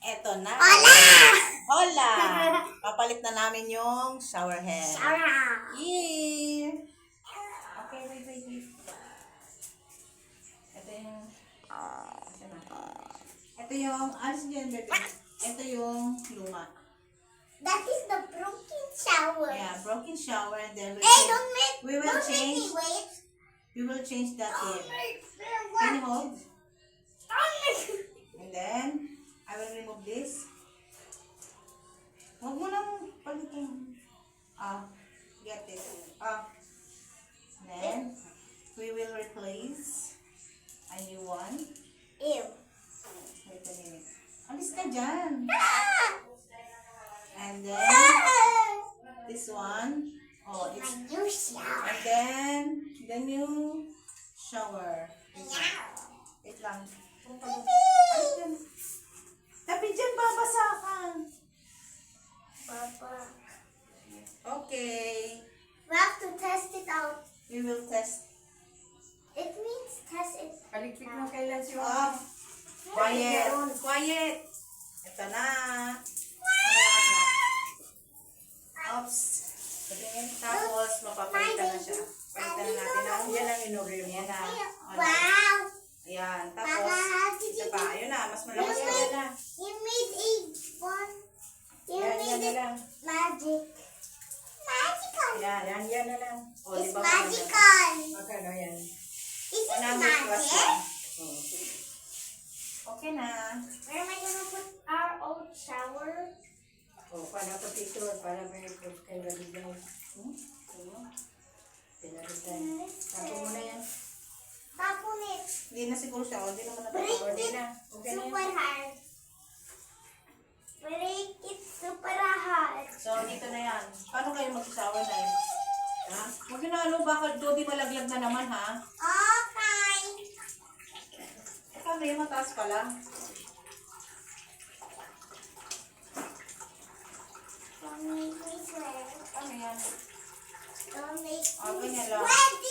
Eto na. Hola! Hola! Papalit na namin yung shower head. Sarah! Yeah! Okay, wait. Ito yung... Ito yung... Alis dyan, baby. Ito yung luma. That is the broken shower. Yeah, broken shower and then Hey, we will don't change. make me wait. We will change that Don't here. make me Can you wait. hold? Don't make me. And then, I will remove this. Huwag mo nang palitin. Get it. Then, we will replace a new one. Ew. Wait a minute. Alis ka dyan. Ah! And then, this one. Oh, My it's, new shower. and then, the new shower. Wait lang. Alis dyan. Tapi dyan, babasa ka. Papa. Okay. We have to test it out. We will test. It means test it. Paligpit mo kailan si Up. Quiet. Quiet. Ito na. Oops. Tapos, mapapalitan na siya. Palitan na natin ang Yan ang inurim. yan na. Wow. Ayan. Papa, Tapos, how did isa you pa. do? Ayun na. Mas malakas You pa made- yan na. You made a one. You Yan made na it lang. magic. Magical. Ayan. Yan na lang. O, di It's ba? magical. Magkano yan? Is it 100 plus magic? yan. Okay na. Where am I gonna put our old shower? O, para pa dito. Para may post kayo galigay. Pinalitan. Tapo mo na yan. Tapon it. Hindi na siguro siya. O, hindi naman Break natapos. Hindi it na. Okay na yan. super hard. Break it super hard. So, dito na yan. Paano kayo mag-shower na yun? Ha? Huwag yun na ano, baka di malaglag na naman, ha? Okay. Paano yung mataas pa lang? Don't make me sweat. Ano yan? Don't make Ah, me ganyan lang. sweaty.